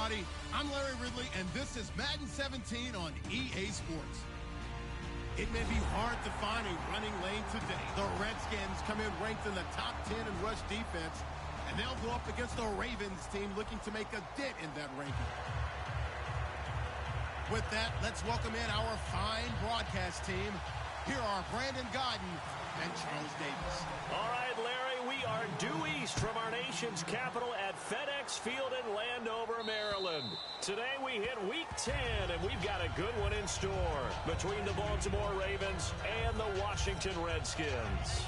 everybody. I'm Larry Ridley, and this is Madden 17 on EA Sports. It may be hard to find a running lane today. The Redskins come in ranked in the top 10 in rush defense, and they'll go up against the Ravens team looking to make a dent in that ranking. With that, let's welcome in our fine broadcast team. Here are Brandon Godden and Charles Davis. All right, Larry, we are due east from our nation's capital at FedEx Field in Landover, Maryland. Today we hit Week 10, and we've got a good one in store between the Baltimore Ravens and the Washington Redskins.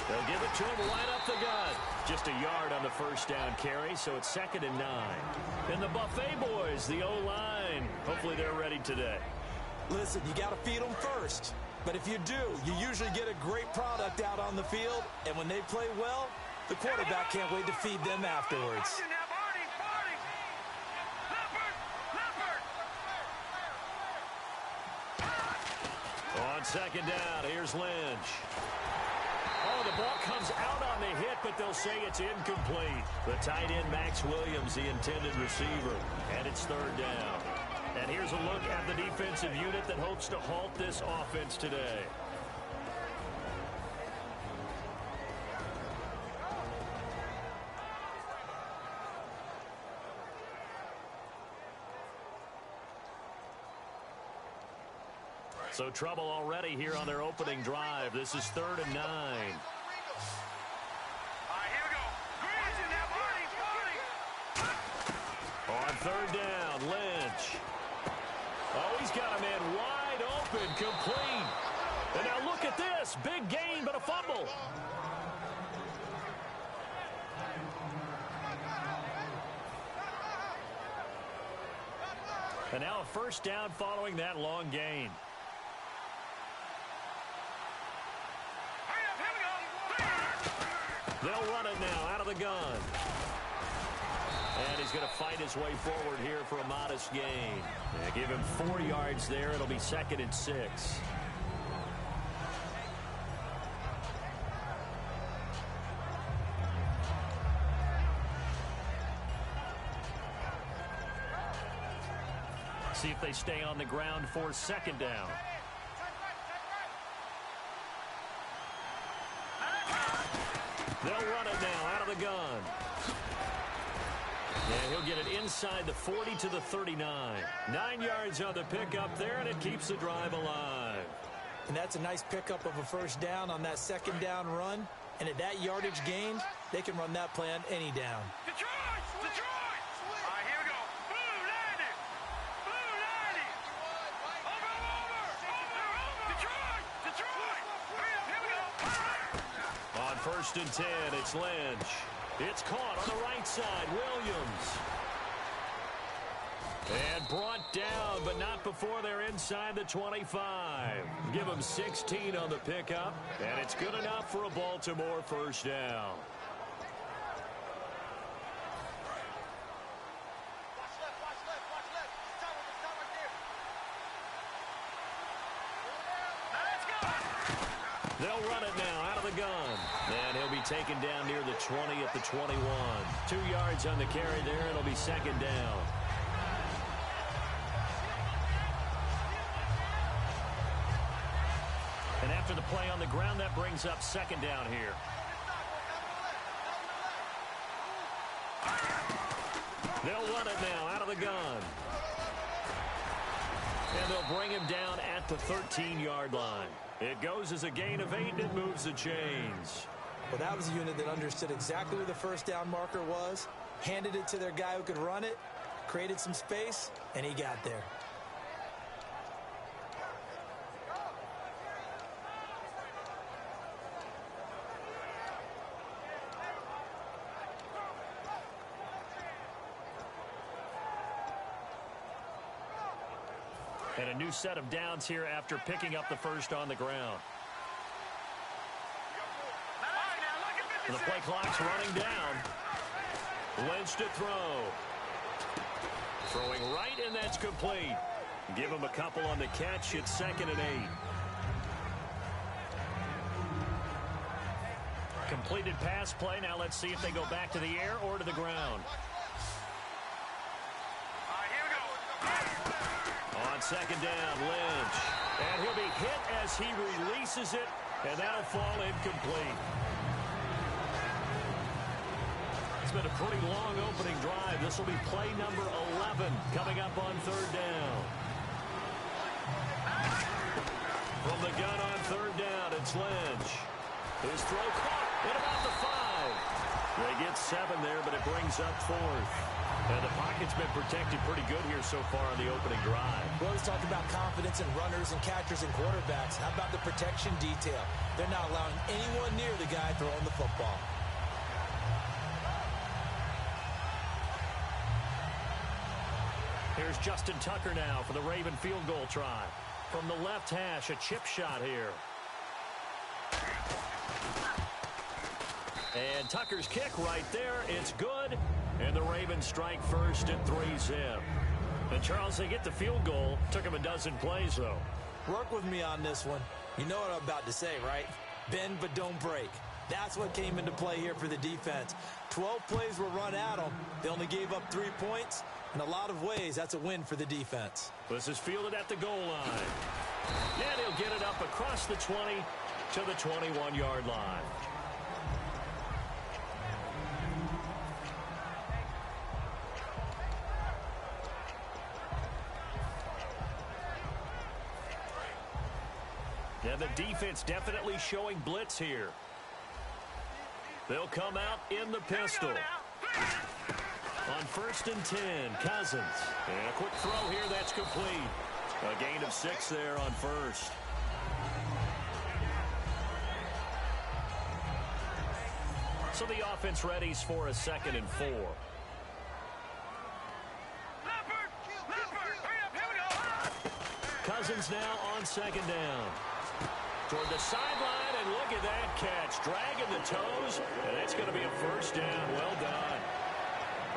They'll give it to him right up the gut. Just a yard on the first down carry, so it's 2nd and 9. And the Buffet boys, the O-line, hopefully they're ready today. Listen, you got to feed them first. But if you do, you usually get a great product out on the field. And when they play well, the quarterback can't wait to feed them afterwards. On 2nd down, here's Lynch. Oh, the ball comes out on the hit, but they'll say it's incomplete. The tight end, Max Williams, the intended receiver. And it's 3rd down. And here's a look at the defensive unit that hopes to halt this offense today. So trouble already here on their opening drive. This is 3rd and 9. All right, here we go. On 3rd down, Lynch. Oh, he's got a man wide open, complete. And now look at this. Big gain, but a fumble. And now a 1st down following that long gain. They'll run it now out of the gun. And he's going to fight his way forward here for a modest gain. They give him 4 yards there. It'll be 2nd and 6. See if they stay on the ground for 2nd down. They'll run it now out of the gun. And he'll get it inside the 40 to the 39. 9 yards on the pickup there, and it keeps the drive alive. And that's a nice pickup of a 1st down on that 2nd down run. And at that yardage gained, they can run that play on any down. Detroit! Detroit! All right, here we go. Blue 90! Blue 90! Over! Detroit! Detroit! Hurry up, here we go. On 1st and 10, it's Lynch. It's caught on the right side, Williams. And brought down, but not before they're inside the 25. Give them 16 on the pickup, and it's good enough for a Baltimore 1st down. They'll run it now out of the gun. And he'll be taken down near the 20 at the 21. 2 yards on the carry there. It'll be 2nd down. And after the play on the ground, that brings up 2nd down here. They'll run it now out of the gun. And they'll bring him down at the 13-yard line. It goes as a gain of 8, and it moves the chains. Well, that was a unit that understood exactly where the 1st down marker was, handed it to their guy who could run it, created some space, and he got there. And a new set of downs here after picking up the first on the ground. The play clock's running down. Lynch to throw. Throwing right, and that's complete. Give him a couple on the catch. It's 2nd and 8. Completed pass play. Now let's see if they go back to the air or to the ground. On 2nd down, Lynch. And he'll be hit as he releases it, and that'll fall incomplete. It's been a pretty long opening drive. This will be play number 11 coming up on 3rd down. From the gun on 3rd down, it's Lynch. His throw caught at about the 5. They get 7 there, but it brings up 4th. And the pocket's been protected pretty good here so far on the opening drive. We always talk about confidence in runners and catchers and quarterbacks. How about the protection detail? They're not allowing anyone near the guy throwing the football. Here's Justin Tucker now for the Raven field goal try. From the left hash, a chip shot here. And Tucker's kick right there. It's good. And the Ravens strike first at 3-zip. And Charles, they get the field goal. Took him a dozen plays, though. Work with me on this one. You know what I'm about to say, right? Bend but don't break. That's what came into play here for the defense. 12 plays were run at them. They only gave up 3 points. In a lot of ways, that's a win for the defense. This is fielded at the goal line. And he'll get it up across the 20 to the 21-yard line. And the defense definitely showing blitz here. They'll come out in the pistol. On 1st and 10, Cousins. And a quick throw here, that's complete. A gain of 6 there on 1st. So the offense readies for a 2nd and 4. Cousins now on 2nd down. Toward the sideline, and look at that catch. Dragging the toes, and that's going to be a 1st down. Well done.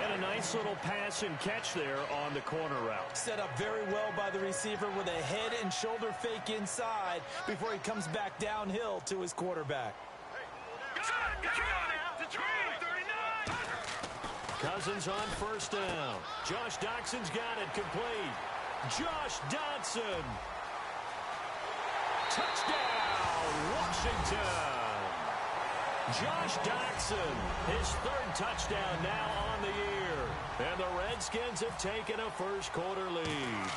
And a nice little pass and catch there on the corner route. Set up very well by the receiver with a head and shoulder fake inside before he comes back downhill to his quarterback. Cousins on 1st down. Josh Doxson's got it complete. Josh Dotson. Touchdown, Washington. Josh Doxson, his 3rd touchdown now on the year. And the Redskins have taken a first-quarter lead.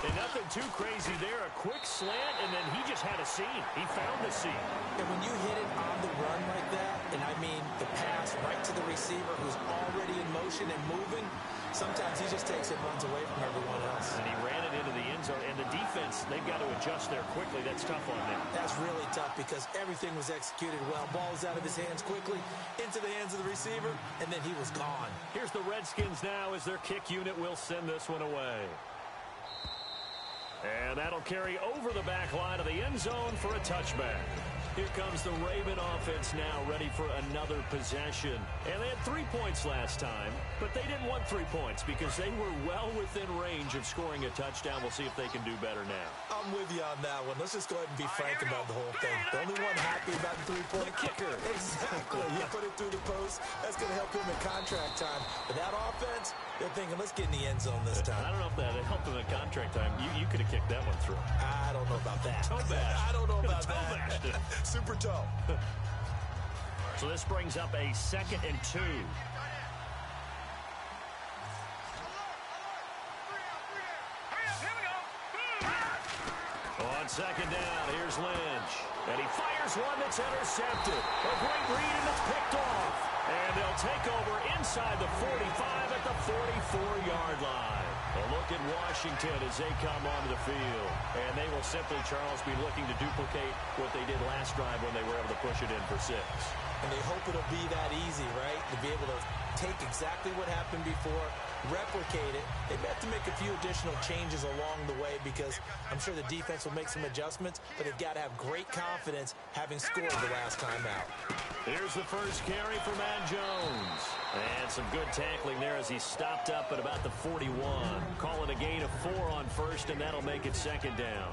And nothing too crazy there. A quick slant, and then he just had a seam. He found the seam. And when you hit it on the run like that, and I mean the pass right to the receiver who's already in motion and moving, sometimes he just takes it and runs away from everyone else. And he ran it into the end zone. And the defense, they've got to adjust there quickly. That's tough on them. That's really tough because everything was executed well. Ball was out of his hands quickly, into the hands of the receiver, and then he was gone. Here's the Redskins now as their kick unit will send this one away. And that'll carry over the back line of the end zone for a touchback. Here comes the Raven offense now, ready for another possession. And they had 3 points last time, but they didn't want 3 points because they were well within range of scoring a touchdown. We'll see if they can do better now. I'm with you on that one. Let's just go ahead and be frank about the whole thing. The only one happy about the 3-point kicker. Exactly. You put it through the post. That's going to help him in contract time. But that offense, they're thinking, let's get in the end zone this time. I don't know if that helped him in contract time. You could have kicked that one through. I don't know about that. Toe bash. I don't know about toe that. Bashed it. Super toe. So this brings up a 2nd and 2. On 2nd down, here's Lynch. And he fires one that's intercepted. A great read, and it's picked off. And they'll take over inside the 45 at the 44-yard line. A look at Washington as they come onto the field. And they will simply, Charles, be looking to duplicate what they did last drive when they were able to push it in for 6. And they hope it'll be that easy, right? To be able to take exactly what happened before, replicate it. They may have to make a few additional changes along the way because I'm sure the defense will make some adjustments, but they've got to have great confidence having scored the last time out. Here's the first carry for Matt Jones. And some good tackling there as he stopped up at about the 41. Calling a gain of 4 on first, and that'll make it second down.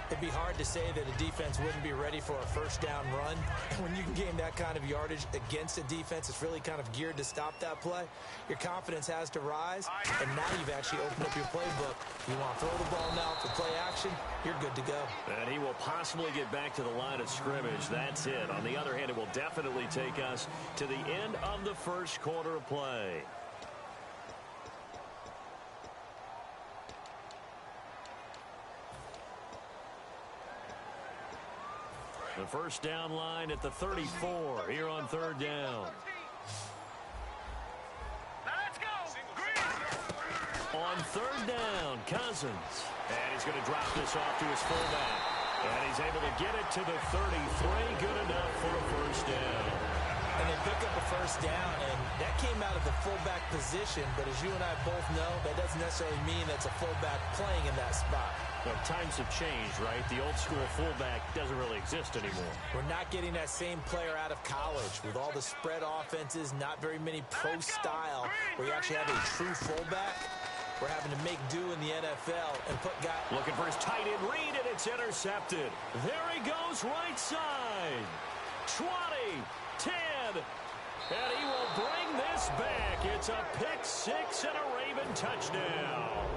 It'd be hard to say that a defense wouldn't be ready for a first down run. When you can gain that kind of yardage against a defense, it's really kind of geared to stop that play. Your confidence has to rise, and now you've actually opened up your playbook. You want to throw the ball now for play action, you're good to go. And he will possibly get back to the line of scrimmage. That's it. On the other hand, it will definitely take us to the end of the first quarter of play. The first down line at the 34 here on third down. Let's go. On third down, Cousins. And he's going to drop this off to his fullback. And he's able to get it to the 33. Good enough for a first down. And they pick up a first down, and that came out of the fullback position. But as you and I both know, that doesn't necessarily mean that's a fullback playing in that spot. Well, times have changed, right? The old school fullback doesn't really exist anymore. We're not getting that same player out of college with all the spread offenses, not very many pro style, where you actually have a true fullback. We're having to make do in the NFL and put guys. Looking for his tight end read, and it's intercepted. There he goes, right side. 20, 10, and he will bring this back. It's a pick six and a Raven touchdown.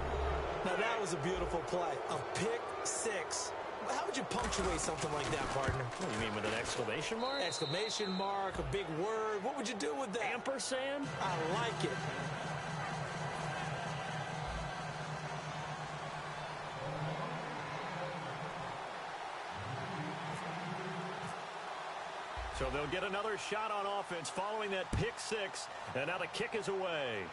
Now, that was a beautiful play. A pick six. How would you punctuate something like that, partner? What do you mean, with an exclamation mark? Exclamation mark, a big word. What would you do with that? Ampersand? I like it. So they'll get another shot on offense following that pick six, and now the kick is away.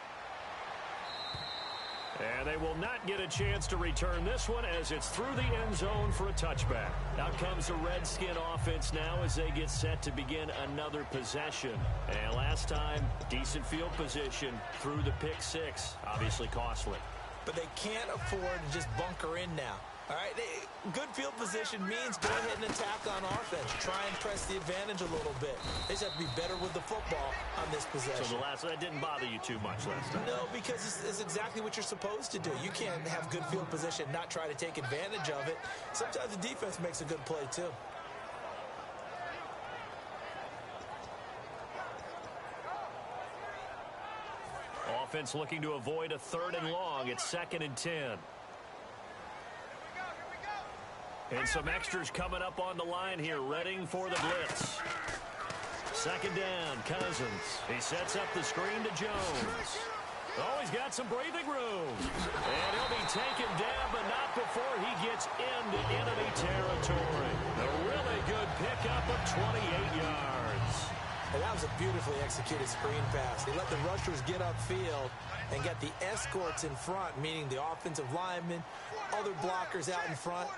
And they will not get a chance to return this one as it's through the end zone for a touchback. Out comes the Redskin offense now as they get set to begin another possession. And last time, decent field position through the pick six. Obviously costly. But they can't afford to just bunker in now. All right, good field position means go ahead and attack on offense. Try and press the advantage a little bit. They just have to be better with the football on this possession. So that didn't bother you too much last time? No, because it's exactly what you're supposed to do. You can't have good field position and not try to take advantage of it. Sometimes the defense makes a good play, too. Offense looking to avoid a third and long. It's 2nd and 10. And some extras coming up on the line here, readying for the blitz. 2nd down, Cousins. He sets up the screen to Jones. Oh, he's got some breathing room. And he'll be taken down, but not before he gets into enemy territory. A really good pickup of 28 yards. And that was a beautifully executed screen pass. They let the rushers get upfield and get the escorts in front, meaning the offensive linemen, other blockers out in front.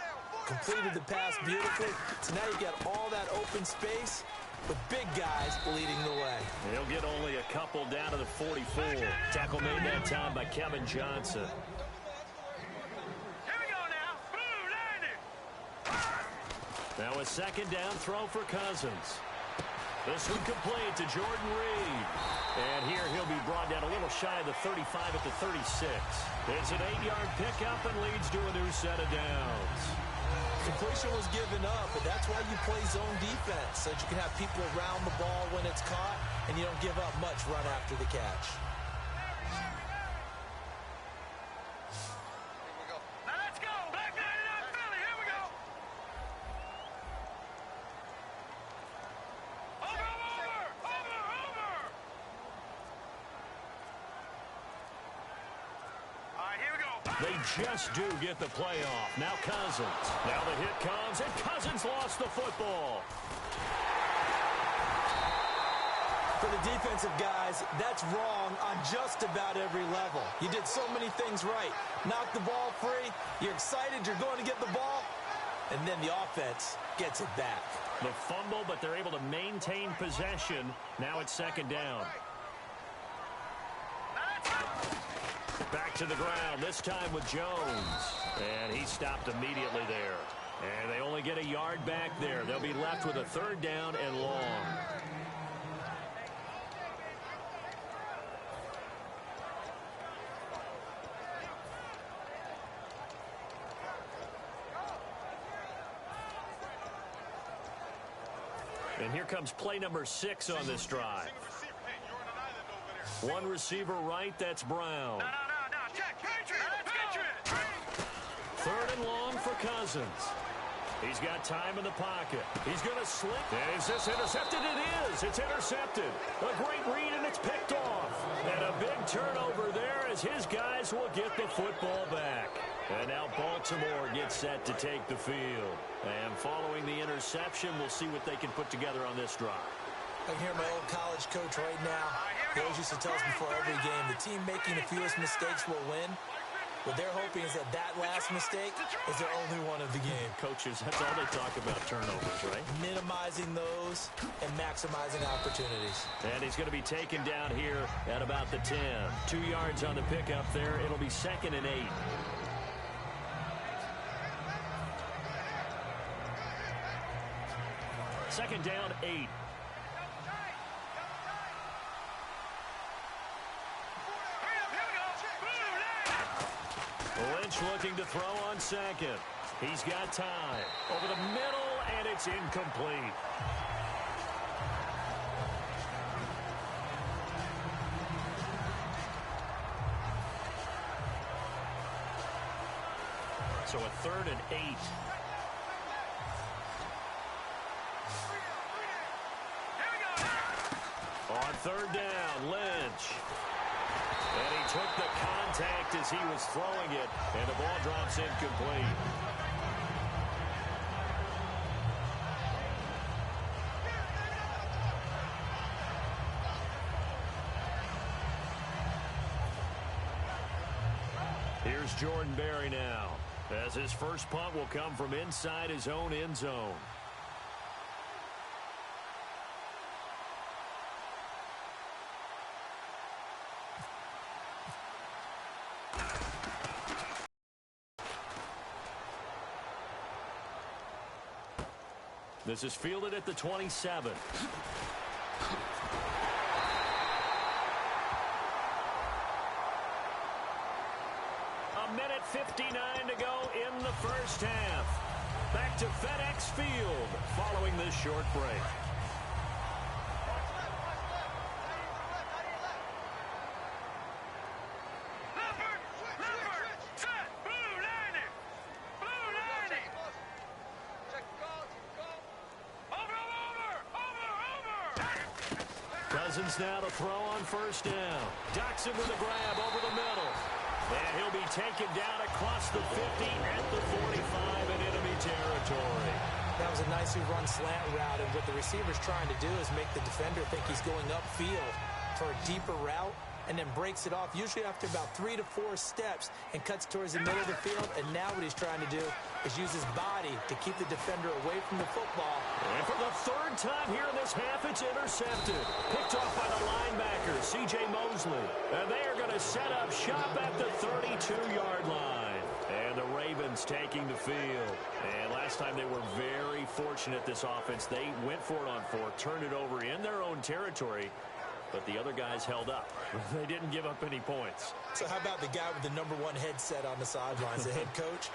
Completed the pass beautifully. So now you get all that open space with big guys leading the way. He'll get only a couple down to the 44. Tackle made that time by Kevin Johnson. Here we go now. Blue landing. Now a 2nd down throw for Cousins. This one complete to Jordan Reed. And here he'll be brought down a little shy of the 35 at the 36. It's an 8-yard pickup and leads to a new set of downs. Completion was given up, but that's why you play zone defense, so that you can have people around the ball when it's caught, and you don't give up much run after the catch. Now let's go. Black 99 Philly. Here we go. Over. All right, here we go. They just do get the play off. Now Cousins. Now the hit comes, and Cousins lost the football. For the defensive guys, that's wrong on just about every level. You did so many things right. Knock the ball free. You're excited you're going to get the ball. And then the offense gets it back. The fumble, but they're able to maintain possession. Now it's 2nd down. Back to the ground, this time with Jones. And he stopped immediately there. And they only get a yard back there. They'll be left with a 3rd down and long. And here comes play number 6 on this drive. One receiver right, that's Brown. Check. Patriot. 3rd and long for Cousins. He's got time in the pocket. He's going to slip. And is this intercepted? It is. It's intercepted. A great read, and it's picked off. And a big turnover there as his guys will get the football back. And now Baltimore gets set to take the field. And following the interception, we'll see what they can put together on this drive. I can hear my old college coach right now. He always used to tell us before every game, the team making the fewest mistakes will win. What they're hoping is that last mistake is their only one of the game. Coaches, that's all they talk about, turnovers, right? Minimizing those and maximizing opportunities. And he's going to be taken down here at about the 10. 2 yards on the pickup there. It'll be 2nd and 8. Second down, 8. Lynch looking to throw on 2nd. He's got time. Over the middle, and it's incomplete. So a 3rd and 8. On 3rd down, Lynch. And he took the contact as he was throwing it, and the ball drops incomplete. Here's Jordan Berry now, as his first punt will come from inside his own end zone. This is fielded at the 27. A minute 59 to go in the first half. Back to FedEx Field following this short break. Cousins now to throw on 1st down. Ducks him with a grab over the middle. And he'll be taken down across the 50 at the 45 in enemy territory. That was a nicely run slant route, and what the receiver's trying to do is make the defender think he's going upfield for a deeper route, and then breaks it off, usually after about 3 to 4 steps, and cuts towards the middle of the field. And now what he's trying to do is use his body to keep the defender away from the football. And for the 3rd time here in this half, it's intercepted. Picked off by the linebacker, C.J. Mosley. And they are going to set up shop at the 32-yard line. And the Ravens taking the field. And last time they were very fortunate, this offense. They went for it on 4, turned it over in their own territory. But the other guys held up. They didn't give up any points. So how about the guy with the #1 headset on the sidelines, the head coach?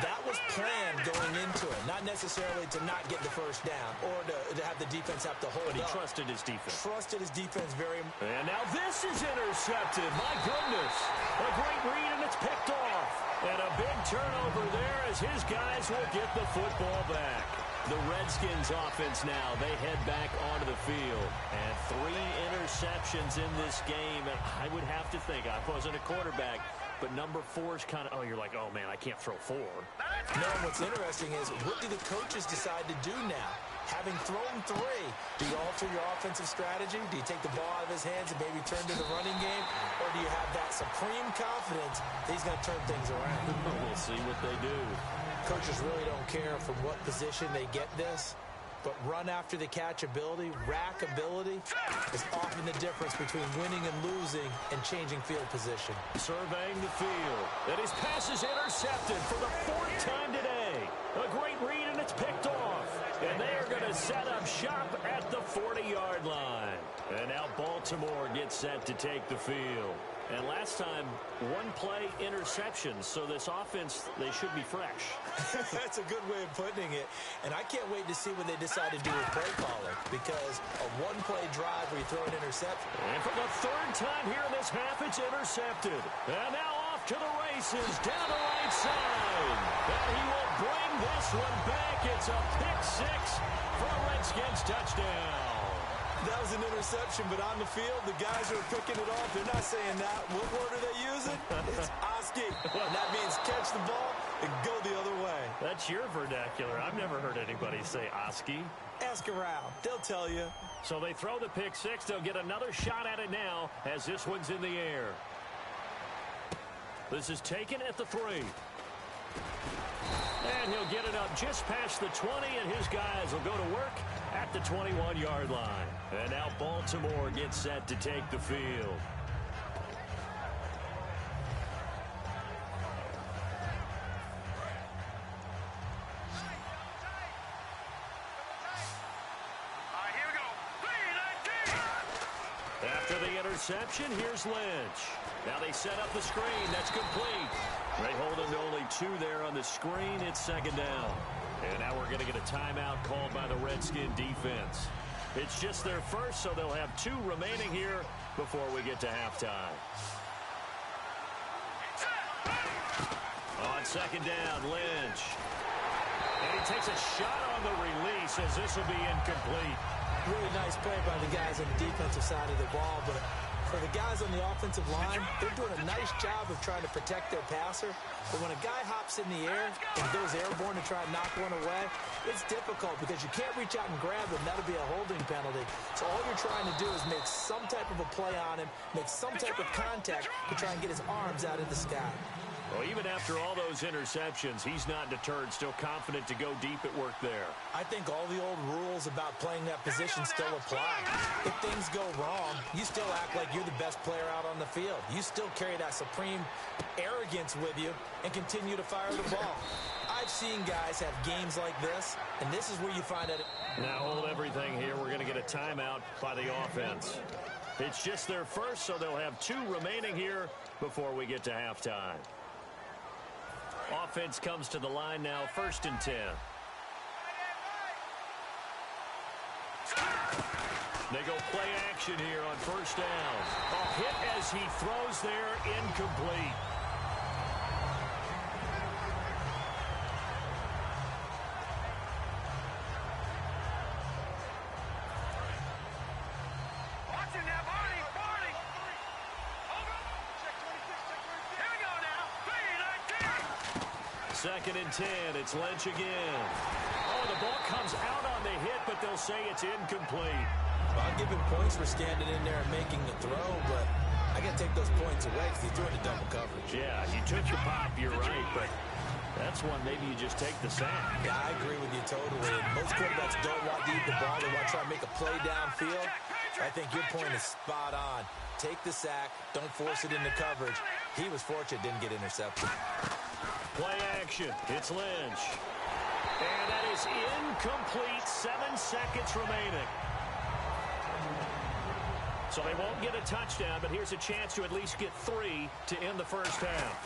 That was planned going into it, not necessarily to not get the 1st down or to have the defense have to hold But he up. trusted his defense. Trusted his defense very much. And now this is intercepted. My goodness. A great read, and it's picked off. And a big turnover there as his guys will get the football back. The Redskins offense now, they head back onto the field. And 3 interceptions in this game. And I would have to think, I wasn't a quarterback, but number 4 is kind of, oh, you're like, oh, man, I can't throw 4. No, what's interesting is, what do the coaches decide to do now? Having thrown 3, do you alter your offensive strategy? Do you take the ball out of his hands and maybe turn to the running game? Or do you have that supreme confidence that he's going to turn things around? We'll see what they do. Coaches really don't care from what position they get this. but run after the catch ability, rack ability, is often the difference between winning and losing and changing field position. Surveying the field. And his pass is intercepted for the 4th time today. A great read, and it's picked off. And they are going to set up shop at the 40-yard line. And now Baltimore gets set to take the field. And last time, 1-play interceptions, so this offense, they should be fresh. That's a good way of putting it. And I can't wait to see what they decide to do with play calling, because a 1-play drive where you throw an interception. And for the 3rd time here in this half, it's intercepted. And now off to the races, down the right side. And he will bring this one back. It's a pick-6 for a Redskins touchdown. That was an interception, but on the field, the guys who are picking it off, they're not saying that. What word are they using? It's Oski. And that means catch the ball and go the other way. That's your vernacular. I've never heard anybody say Oski. Ask around. They'll tell you. So they throw the pick-6. They'll get another shot at it now as this one's in the air. This is taken at the 3. And he'll get it up just past the 20, and his guys will go to work at the 21-yard line. And now Baltimore gets set to take the field. Here we go. After the interception, here's Lynch. Now they set up the screen. That's complete. They hold him to only 2 there on the screen. It's 2nd down. And now we're going to get a timeout called by the Redskin defense. It's just their first, so they'll have 2 remaining here before we get to halftime. On 2nd down, Lynch. And he takes a shot on the release as this will be incomplete. Really nice play by the guys on the defensive side of the ball, but for the guys on the offensive line, they're doing a nice job of trying to protect their passer. But when a guy hops in the air and goes airborne to try and knock one away, it's difficult because you can't reach out and grab him. That'll be a holding penalty. So all you're trying to do is make some type of a play on him, make some type of contact to try and get his arms out of the sky. Well, even after all those interceptions, he's not deterred, still confident to go deep at work there. I think all the old rules about playing that position still apply. If things go wrong, you still act like you're the best player out on the field. You still carry that supreme arrogance with you and continue to fire the ball. I've seen guys have games like this, and this is where you find out. Now hold everything here. We're going to get a timeout by the offense. It's just their first, so they'll have 2 remaining here before we get to halftime. Offense comes to the line now, 1st and 10. They go play action here on 1st down. A hit as he throws there, incomplete. Watch it now, Barney. Over. Here we go now. 2nd and 10. It's Lynch again. Oh, the ball comes out on the hit, but they'll say it's incomplete. Well, I'll give him points for standing in there and making the throw, but I got to take those points away because he threw into double coverage. Yeah, you took the pop, you're right, but that's one maybe you just take the sack. Yeah, I agree with you totally. And most quarterbacks don't want to eat the ball. They want to try and make a play downfield. I think your point is spot on. Take the sack. Don't force it into coverage. He was fortunate didn't get intercepted. Play action. It's Lynch. And that is incomplete. 7 seconds remaining. So they won't get a touchdown, but here's a chance to at least get 3 to end the first half.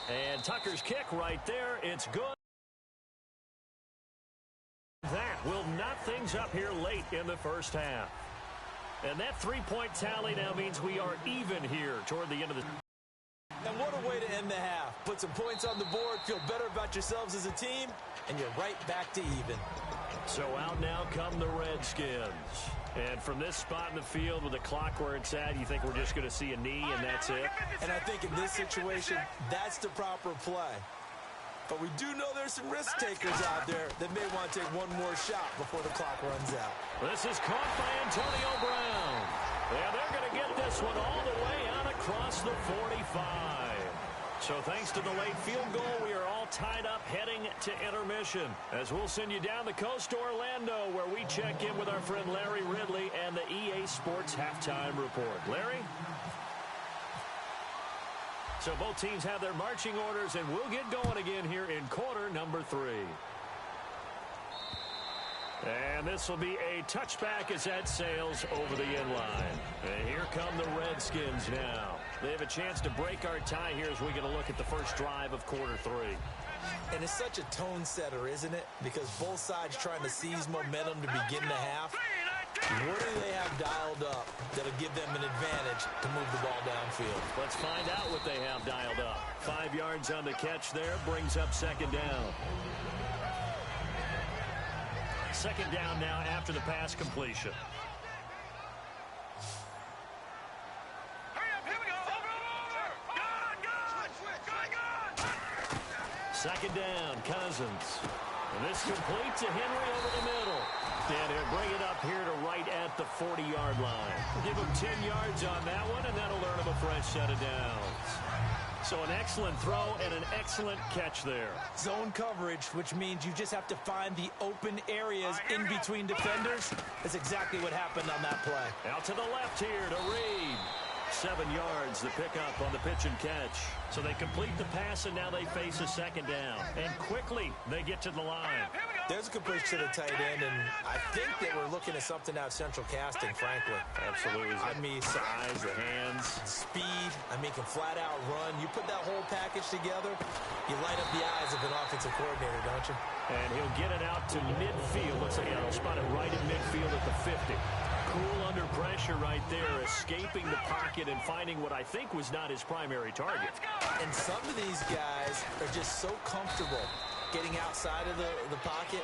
And Tucker's kick right there. It's good. That will knot things up here late in the first half. And that 3-point tally now means we are even here toward the end of the... And what a way to end the half. Put some points on the board, feel better about yourselves as a team, and you're right back to even. So out now come the Redskins. And from this spot in the field with the clock where it's at, you think we're just going to see a knee and that's it? And I think in this situation, that's the proper play. But we do know there's some risk takers out there that may want to take one more shot before the clock runs out. This is caught by Antonio Brown. And they're going to get this one all the way out across the 45. So thanks to the late field goal, we are all tied up heading to intermission, as we'll send you down the coast to Orlando, where we check in with our friend Larry Ridley and the EA Sports Halftime Report. Larry? So both teams have their marching orders, and we'll get going again here in quarter number 3. And this will be a touchback as that sails over the end line. And here come the Redskins now. They have a chance to break our tie here as we get a look at the first drive of quarter 3. And it's such a tone setter, isn't it? Because both sides trying to seize momentum to begin the half. What do they have dialed up that'll give them an advantage to move the ball downfield? Let's find out what they have dialed up. 5 yards on the catch there, brings up second down. Second down now after the pass completion. Second down, Cousins. And this complete to Henry over the middle. And he'll bring it up here to right at the 40-yard line. Give him 10 yards on that one, and that'll earn him a fresh set of downs. So an excellent throw and an excellent catch there. Zone coverage, which means you just have to find the open areas in between defenders. That's exactly what happened on that play. Out to the left here to Reed. 7 yards, the pickup on the pitch and catch. So they complete the pass, and now they face a second down. And quickly, they get to the line. There's a completion to the tight end, and I think that we're looking at something out of central casting, frankly. Absolutely. I mean, size, the hands. Speed. I mean, can flat out run. You put that whole package together, you light up the eyes of an offensive coordinator, don't you? And he'll get it out to midfield. Looks like he'll spot it right in midfield at the 50. Cool under pressure right there, escaping the pocket and finding what I think was not his primary target. And some of these guys are just so comfortable getting outside of the pocket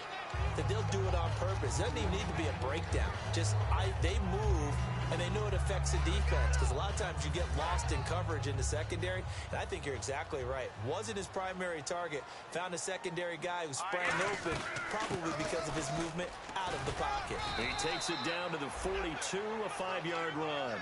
that they'll do it on purpose. It doesn't even need to be a breakdown. Just they move, and they know it affects the defense, because a lot of times you get lost in coverage in the secondary, and I think you're exactly right. Wasn't his primary target. Found a secondary guy who sprang open, probably because of his movement out of the pocket. He takes it down to the 42, a 5-yard run.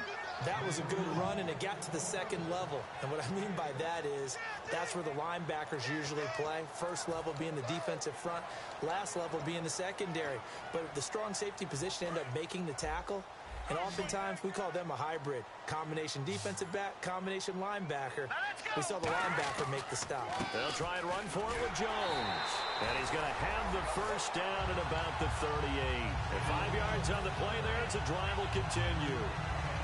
That was a good run, and it got to the second level. And what I mean by that is that's where the linebackers usually play. First level being the defensive front, last level being the secondary. But the strong safety position ended up making the tackle. And oftentimes, we call them a hybrid. Combination defensive back, combination linebacker. We saw the linebacker make the stop. They'll try and run for it with Jones. And he's going to have the first down at about the 38. And 5 yards on the play there, it's a drive will continue.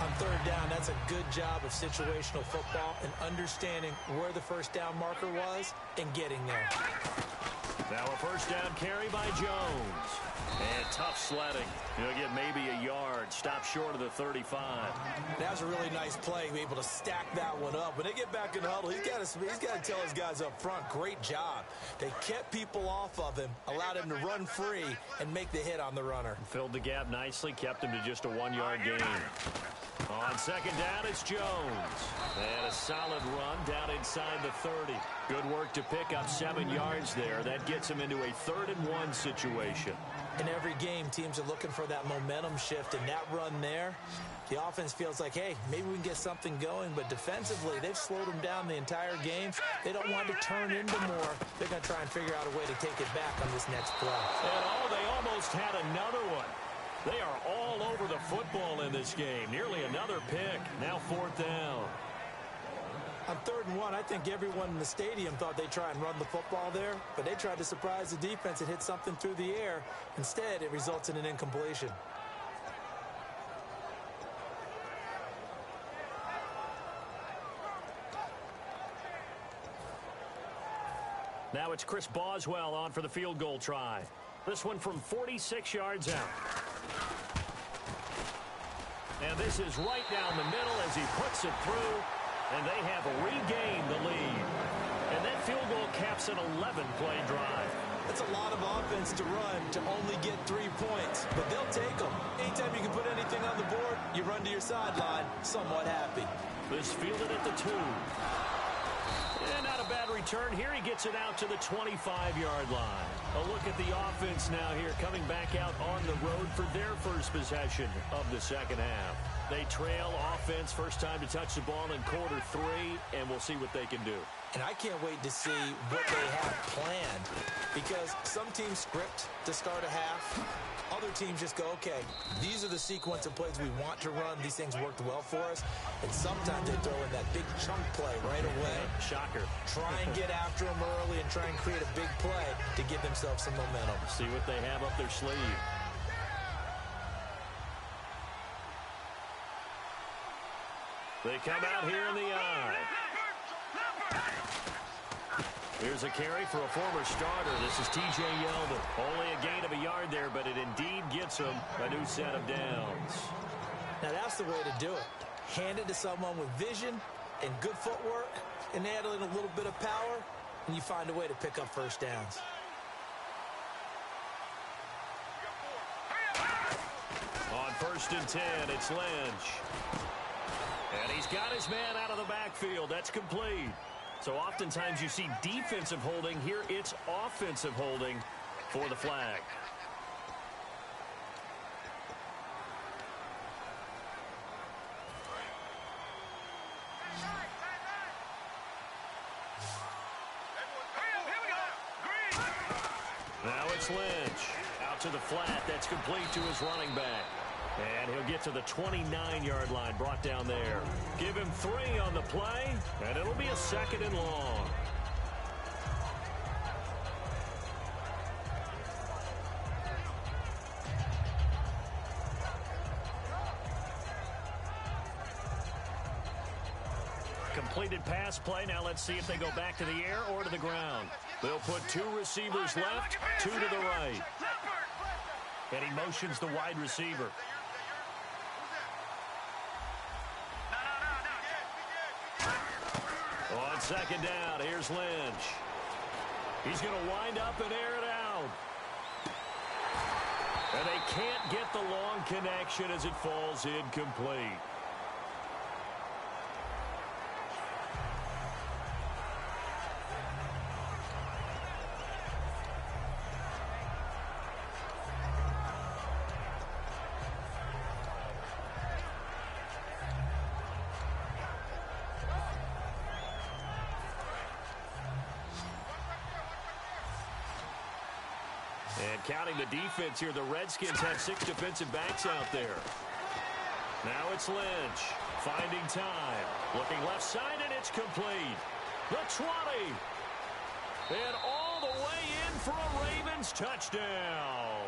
On third down, that's a good job of situational football and understanding where the first down marker was and getting there. Now a first down carry by Jones. And tough sledding. He'll get maybe a yard. Stop short of the 35. That was a really nice play, be able to stack that one up. When they get back in the huddle, he's got to tell his guys up front, great job. They kept people off of him, allowed him to run free, and make the hit on the runner. Filled the gap nicely, kept him to just a 1-yard gain. On second down, it's Jones. And a solid run down inside the 30. Good work to pick up 7 yards there. That gets him into a 3rd-and-1 situation. In every game, teams are looking for that momentum shift, and that run there, the offense feels like, hey, maybe we can get something going, but defensively, they've slowed them down the entire game. They don't want to turn into more. They're going to try and figure out a way to take it back on this next play. And they almost had another one. They are all over the football in this game. Nearly another pick. Now 4th down. On 3rd and 1, I think everyone in the stadium thought they'd try and run the football there, but they tried to surprise the defense and hit something through the air. Instead, it results in an incompletion. Now it's Chris Boswell on for the field goal try. This one from 46 yards out. And this is right down the middle as he puts it through. And they have regained the lead. And that field goal caps an 11-play drive. That's a lot of offense to run to only get 3 points, but they'll take them. Anytime you can put anything on the board, you run to your sideline, somewhat happy. This fielded at the 2. And not a bad return here. He gets it out to the 25-yard line. A look at the offense now here, coming back out on the road for their first possession of the second half. They trail offense, first time to touch the ball in quarter 3, and we'll see what they can do. And I can't wait to see what they have planned, because some teams script to start a half. Other teams just go, okay, these are the sequence of plays we want to run. These things worked well for us. And sometimes they throw in that big chunk play right away. Shocker. Try and get after them early and try and create a big play to give themselves some momentum. See what they have up their sleeve. They come out here in the eye. Here's a carry for a former starter. This is T.J. Yeldon. Only a gain of a yard there, but it indeed gets him a new set of downs. Now that's the way to do it. Hand it to someone with vision and good footwork, and add in a little bit of power, and you find a way to pick up first downs. On 1st and 10, it's Lynch. And he's got his man out of the backfield. That's complete. So oftentimes you see defensive holding. Here it's offensive holding for the flag. Now it's Lynch. Out to the flat. That's complete to his running back. And he'll get to the 29-yard line, brought down there. Give him 3 on the play, and it'll be a 2nd and long. Completed pass play. Now let's see if they go back to the air or to the ground. They'll put 2 receivers left, 2 to the right. And he motions the wide receiver. On 2nd down, here's Lynch. He's going to wind up and air it out. And they can't get the long connection as it falls incomplete. And counting the defense here, the Redskins have 6 defensive backs out there. Now it's Lynch, finding time. Looking left side, and it's complete. The 20. And all the way in for a Ravens touchdown.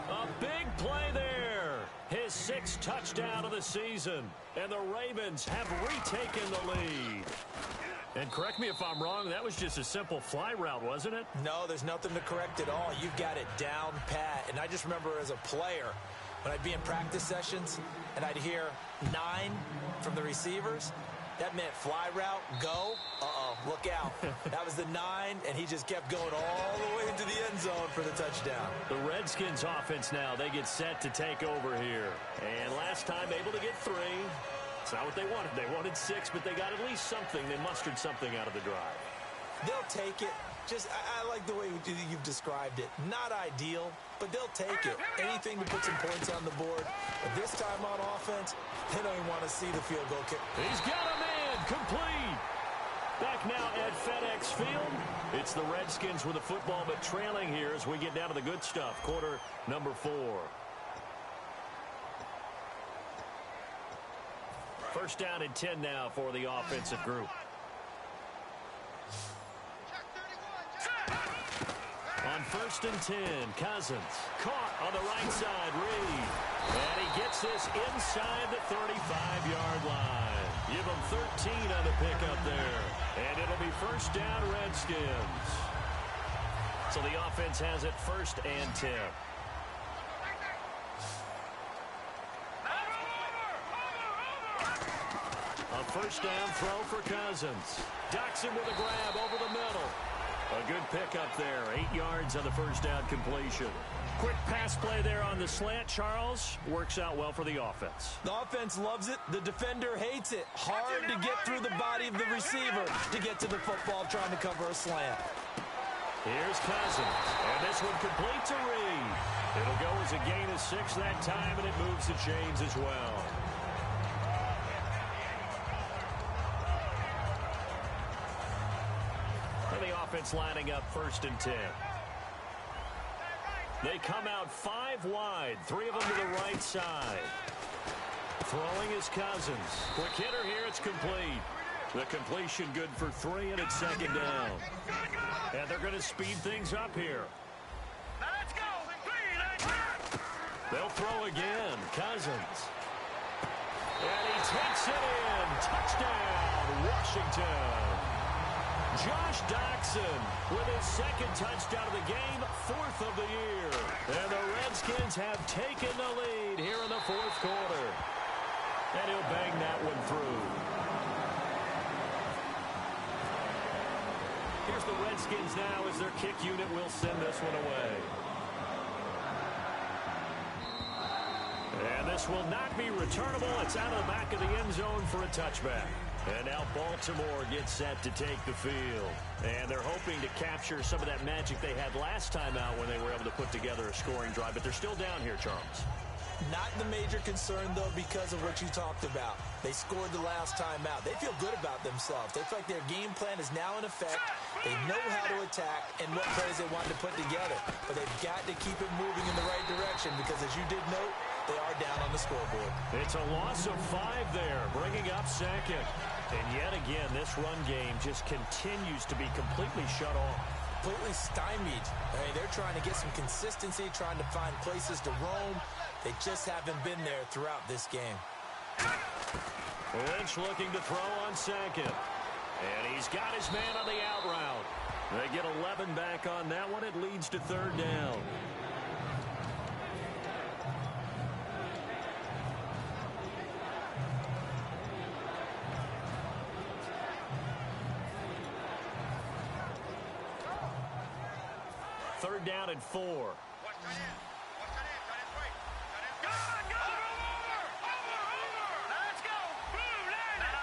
A big play there. His 6th touchdown of the season. And the Ravens have retaken the lead. And correct me if I'm wrong, that was just a simple fly route, wasn't it? No, there's nothing to correct at all. You've got it down pat. And I just remember as a player, when I'd be in practice sessions and I'd hear 9 from the receivers, that meant fly route, go, look out. That was the 9, and he just kept going all the way into the end zone for the touchdown. The Redskins offense now, they get set to take over here. And last time able to get 3. It's not what they wanted. They wanted 6, but they got at least something. They mustered something out of the drive. They'll take it. I like the way you've described it. Not ideal, but they'll take it. Anything to put some points on the board. But this time on offense, they don't even want to see the field goal kick. He's got a man, complete. Back now at FedEx Field. It's the Redskins with the football, but trailing here as we get down to the good stuff. Quarter number 4. 1st down and 10 now for the offensive group. On 1st and 10, Cousins caught on the right side, Reed. And he gets this inside the 35-yard line. Give him 13 on the pickup there. And it'll be 1st down, Redskins. So the offense has it 1st and 10. A 1st down throw for Cousins. Ducks him with a grab over the middle. A good pickup there. 8 yards on the 1st down completion. Quick pass play there on the slant, Charles. Works out well for the offense. The offense loves it. The defender hates it. Hard to get through the body of the receiver to get to the football trying to cover a slant. Here's Cousins. And this one complete to Reed. It'll go as a gain of 6 that time, and it moves the chains as well. Redskins lining up 1st and 10. They come out 5 wide, 3 of them to the right side. Throwing is Cousins. Quick hitter here, it's complete. The completion good for 3, and it's 2nd down. And they're going to speed things up here. Let's go. 3, They'll throw again. Cousins. And he takes it in. Touchdown, Washington. Josh Doxson with his 2nd touchdown of the game, 4th of the year. And the Redskins have taken the lead here in the 4th quarter. And he'll bang that one through. Here's the Redskins now as their kick unit will send this one away. And this will not be returnable. It's out of the back of the end zone for a touchback. And now Baltimore gets set to take the field. And they're hoping to capture some of that magic they had last time out when they were able to put together a scoring drive. But they're still down here, Charles. Not the major concern, though, because of what you talked about. They scored the last time out. They feel good about themselves. They feel like their game plan is now in effect. They know how to attack and what plays they want to put together. But they've got to keep it moving in the right direction because, as you did note, they are down on the scoreboard. It's a loss of 5 there, bringing up 2nd. And yet again, this run game just continues to be completely shut off. Completely stymied. I mean, they're trying to get some consistency, trying to find places to roam. They just haven't been there throughout this game. Lynch looking to throw on 2nd. And he's got his man on the out route. They get 11 back on that one. It leads to 3rd down. Third down and 4. Watch that in. Watch that in. Try to break. Go! Over! Let's go! Boom! No.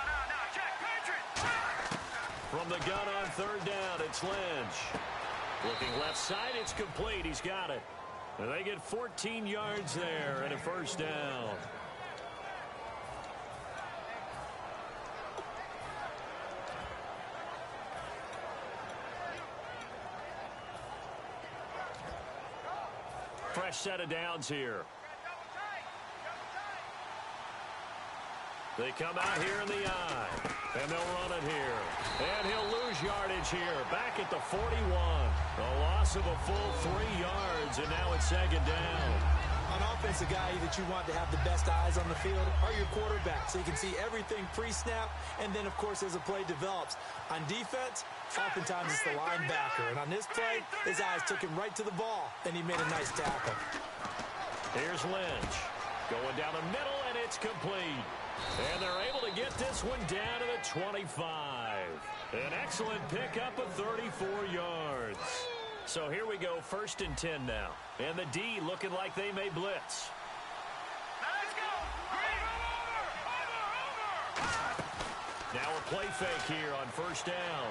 Check. Patriot! From the gun on 3rd down, it's Lynch. Looking left side, it's complete. He's got it. And they get 14 yards there and a 1st down. Fresh set of downs here. They come out here in the eye, and they'll run it here. And he'll lose yardage here, back at the 41. A loss of a full 3 yards, and now it's 2nd down. On offense, the guy that you want to have the best eyes on the field are your quarterback, so you can see everything pre-snap, and then, of course, as the play develops. On defense, oftentimes it's the linebacker, and on this play, his eyes took him right to the ball, and he made a nice tackle. Here's Lynch going down the middle, and it's complete. And they're able to get this one down to the 25. An excellent pickup of 34 yards. So here we go, 1st and 10 now. And the D looking like they may blitz. Let's go! Over! Now a play fake here on 1st down.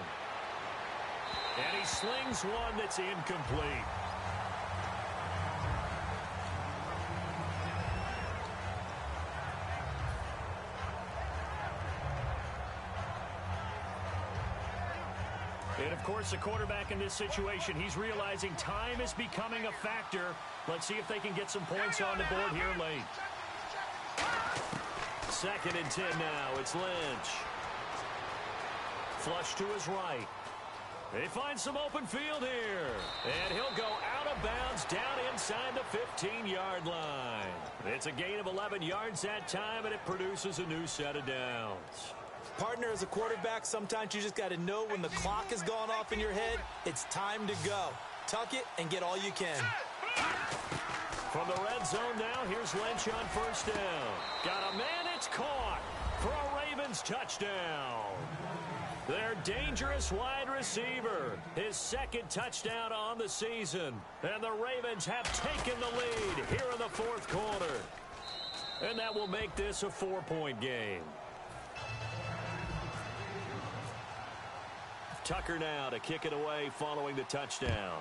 And he slings one that's incomplete. And, of course, the quarterback in this situation, he's realizing time is becoming a factor. Let's see if they can get some points on the board here late. 2nd and 10 now. It's Lynch. Flush to his right. They find some open field here. And he'll go out of bounds down inside the 15-yard line. It's a gain of 11 yards that time, and it produces a new set of downs. Partner, as a quarterback, sometimes you just got to know when the clock has gone off in your head, it's time to go. Tuck it and get all you can. From the red zone now, here's Lynch on 1st down. Got a man, it's caught for a Ravens touchdown. Their dangerous wide receiver, his 2nd touchdown on the season. And the Ravens have taken the lead here in the 4th quarter. And that will make this a 4-point game. Tucker now to kick it away following the touchdown.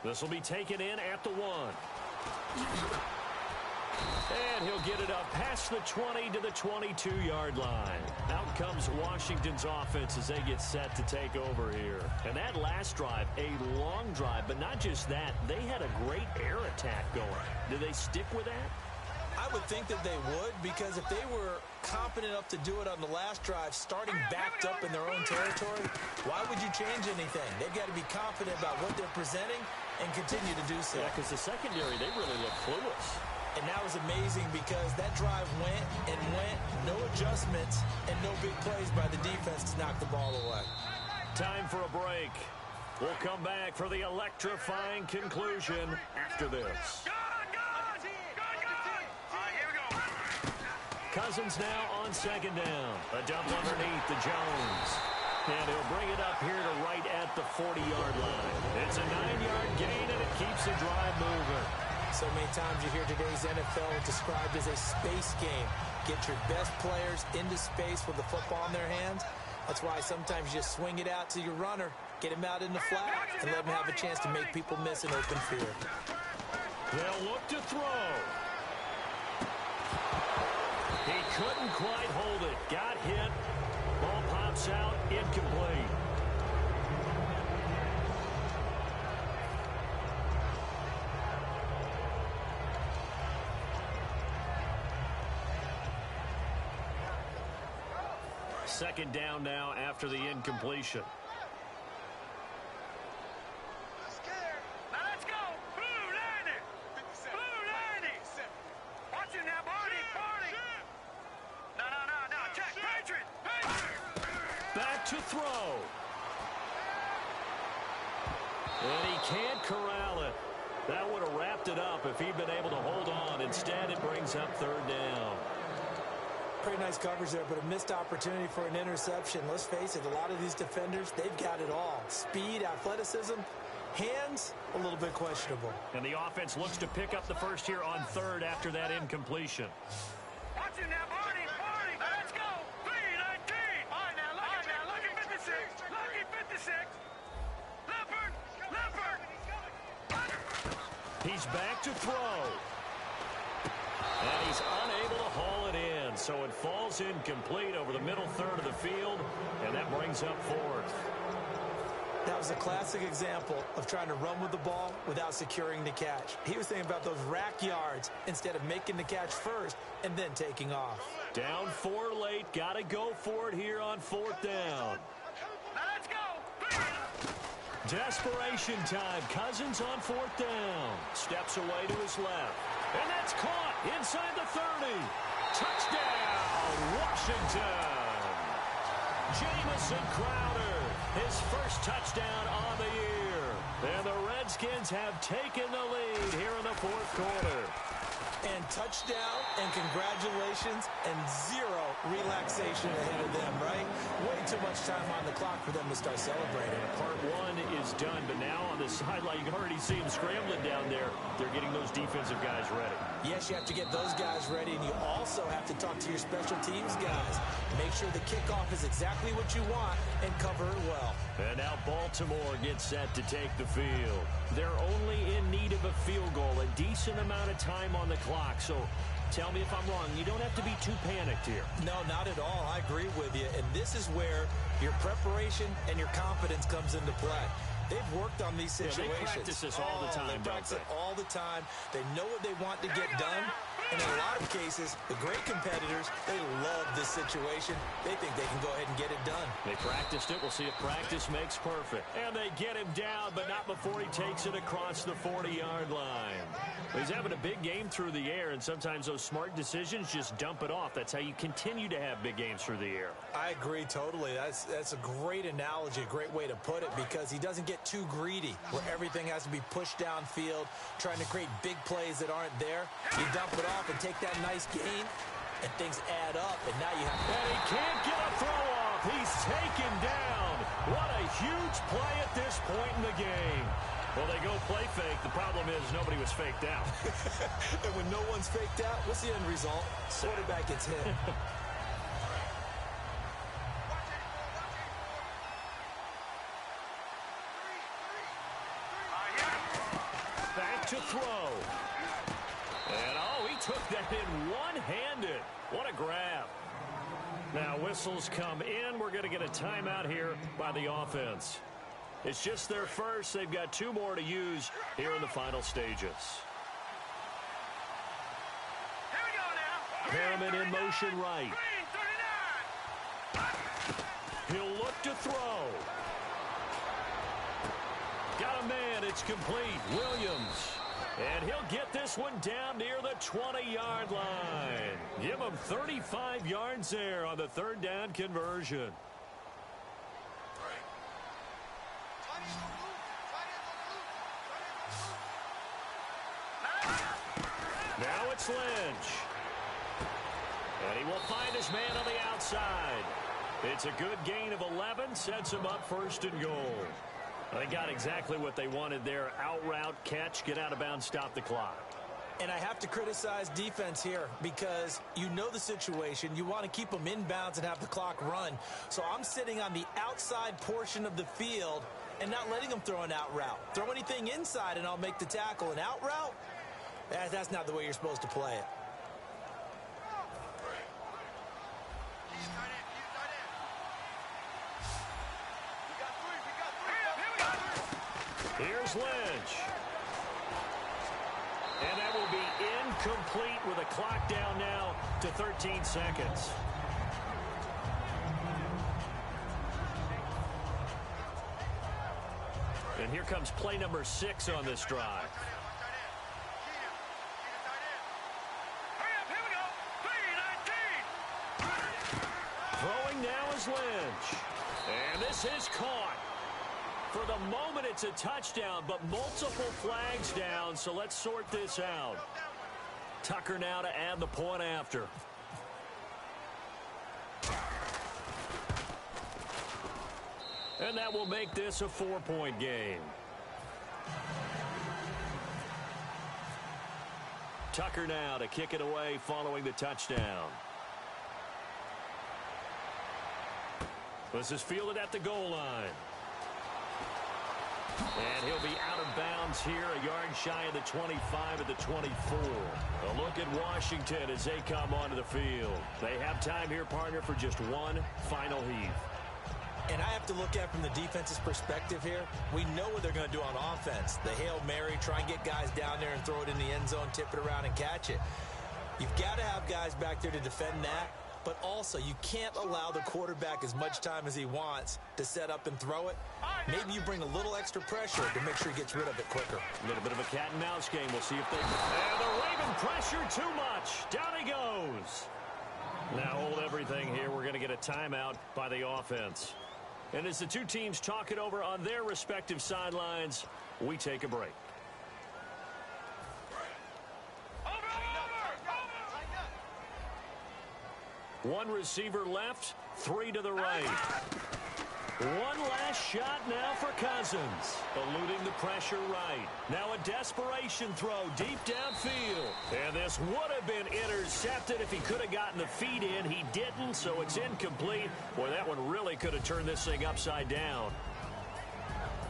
This will be taken in at the 1. And he'll get it up past the 20 to the 22-yard line. Out comes Washington's offense as they get set to take over here. And that last drive, a long drive, but not just that. They had a great air attack going. Do they stick with that? I would think that they would, because if they were competent enough to do it on the last drive, starting backed up in their own territory, why would you change anything? They've got to be confident about what they're presenting and continue to do so. Yeah, because the secondary, they really look clueless. And that was amazing because that drive went and went, no adjustments, and no big plays by the defense to knock the ball away. Time for a break. We'll come back for the electrifying conclusion after this. Cousins now on second down. A dump underneath to Jones. And he'll bring it up here to right at the 40-yard line. It's a 9-yard gain, and it keeps the drive moving. So many times you hear today's NFL described as a space game. Get your best players into space with the football in their hands. That's why sometimes you just swing it out to your runner, get him out in the flat, and let him have a chance to make people miss an open field. They'll look to throw. He couldn't quite hold it. Got hit. Ball pops out. Incomplete. Second down now after the incompletion. Back to throw. And he can't corral it. That would have wrapped it up if he'd been able to hold on. Instead, it brings up third down. Pretty nice coverage there, but a missed opportunity for an interception. Let's face it, a lot of these defenders, they've got it all. Speed, athleticism, hands, a little bit questionable. And the offense looks to pick up the first here on third after that incompletion. Watch it now, Barney, let's go. 3-19. All right, now, look at 56. Look at 56. Leopard. He's back to throw. And he's unable to haul it in, so it falls incomplete over the middle third of the field, and that brings up fourth. That was a classic example of trying to run with the ball without securing the catch. He was thinking about those rack yards instead of making the catch first and then taking off. Down 4 late, got to go for it here on fourth down. Let's go. Desperation time. Cousins on fourth down. Steps away to his left. And that's caught inside the 30. Touchdown, Washington. Jamison Crowder, his first touchdown on the year. And the Redskins have taken the lead here in the fourth quarter. And touchdown and congratulations and zero relaxation ahead of them, right? Way too much time on the clock for them to start celebrating. Part one is done, but now on the sideline, you can already see them scrambling down there. They're getting those defensive guys ready. Yes, you have to get those guys ready, and you also have to talk to your special teams guys. Make sure the kickoff is exactly what you want and cover it well. And now Baltimore gets set to take the field. They're only in need of a field goal, a decent amount of time on the clock. So tell me if I'm wrong. You don't have to be too panicked here. No, not at all. I agree with you. And this is where your preparation and your confidence comes into play. They've worked on these situations. Yeah, they practice this all the time, they practice it all the time. They know what they want to get done. And in a lot of cases, the great competitors, they love this situation. They think they can go ahead and get it done. They practiced it. We'll see if practice makes perfect. And they get him down, but not before he takes it across the 40-yard line. He's having a big game through the air, and sometimes those smart decisions just dump it off. That's how you continue to have big games through the air. I agree totally. That's a great analogy, a great way to put it, because he doesn't get too greedy where everything has to be pushed downfield, trying to create big plays that aren't there. You dump it off and take that nice gain, and things add up, and now you have... And he can't get a throw off. He's taken down. What a huge play at this point in the game. Well, they go play fake. The problem is nobody was faked out. And when no one's faked out, what's the end result? Quarterback gets hit. Back to throw. And, oh, he took that in one-handed. What a grab. Now whistles come in. We're going to get a timeout here by the offense. It's just their first. They've got 2 more to use here in the final stages. Here we go now. Harriman in motion right. He'll look to throw. Got a man. It's complete. Williams. And he'll get this one down near the 20-yard line. Give him 35 yards there on the 3rd down conversion. Now it's Lynch. And he will find his man on the outside. It's a good gain of 11. Sets him up 1st and goal. They got exactly what they wanted there. Out route, catch, get out of bounds, stop the clock. And I have to criticize defense here because you know the situation. You want to keep them in bounds and have the clock run. So I'm sitting on the outside portion of the field and not letting them throw an out route. Throw anything inside and I'll make the tackle. An out route? That's not the way you're supposed to play it. Here's Lynch. And that will be incomplete with a clock down now to 13 seconds. And here comes play number 6 on this drive. Throwing now is Lynch. And this is caught. For the moment, it's a touchdown, but multiple flags down, so let's sort this out. Tucker now to add the point after. And that will make this a 4-point game. Tucker now to kick it away following the touchdown. This is fielded at the goal line. And he'll be out of bounds here, a yard shy of the 25 at the 24. A look at Washington as they come onto the field. They have time here, partner, for just one final heave. And I have to look at it from the defense's perspective here. We know what they're going to do on offense. The Hail Mary, try and get guys down there and throw it in the end zone, tip it around and catch it. You've got to have guys back there to defend that. But also, you can't allow the quarterback as much time as he wants to set up and throw it. Maybe you bring a little extra pressure to make sure he gets rid of it quicker. A little bit of a cat and mouse game. We'll see if they... And the Raven pressure too much. Down he goes. Now hold everything here. We're going to get a timeout by the offense. And as the two teams talk it over on their respective sidelines, we take a break. One receiver left, 3 to the right. One last shot now for Cousins. Eluding the pressure right. Now a desperation throw deep downfield. And this would have been intercepted if he could have gotten the feet in. He didn't, so it's incomplete. Boy, that one really could have turned this thing upside down.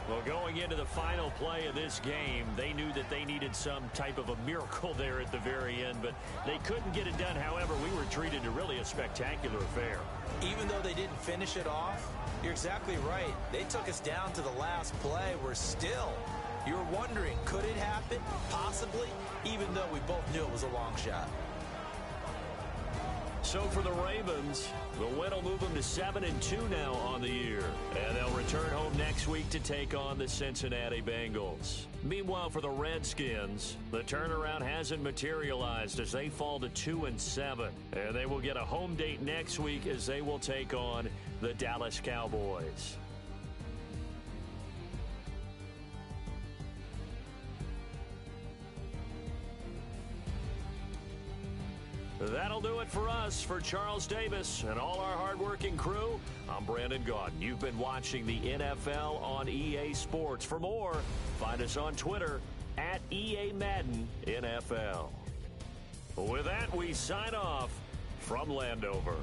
Well, going into the final play of this game, they knew that they needed some type of a miracle there at the very end, but they couldn't get it done. However, we were treated to really a spectacular affair. Even though they didn't finish it off, you're exactly right. They took us down to the last play. We're still, you're wondering, could it happen? Possibly, even though we both knew it was a long shot. So for the Ravens, the win will move them to 7-2 now on the year. And they'll return home next week to take on the Cincinnati Bengals. Meanwhile, for the Redskins, the turnaround hasn't materialized as they fall to 2-7. And they will get a home date next week as they will take on the Dallas Cowboys. That'll do it for us. For Charles Davis and all our hardworking crew, I'm Brandon Gaudin. You've been watching the NFL on EA Sports. For more, find us on Twitter at EA Madden NFL. With that, we sign off from Landover.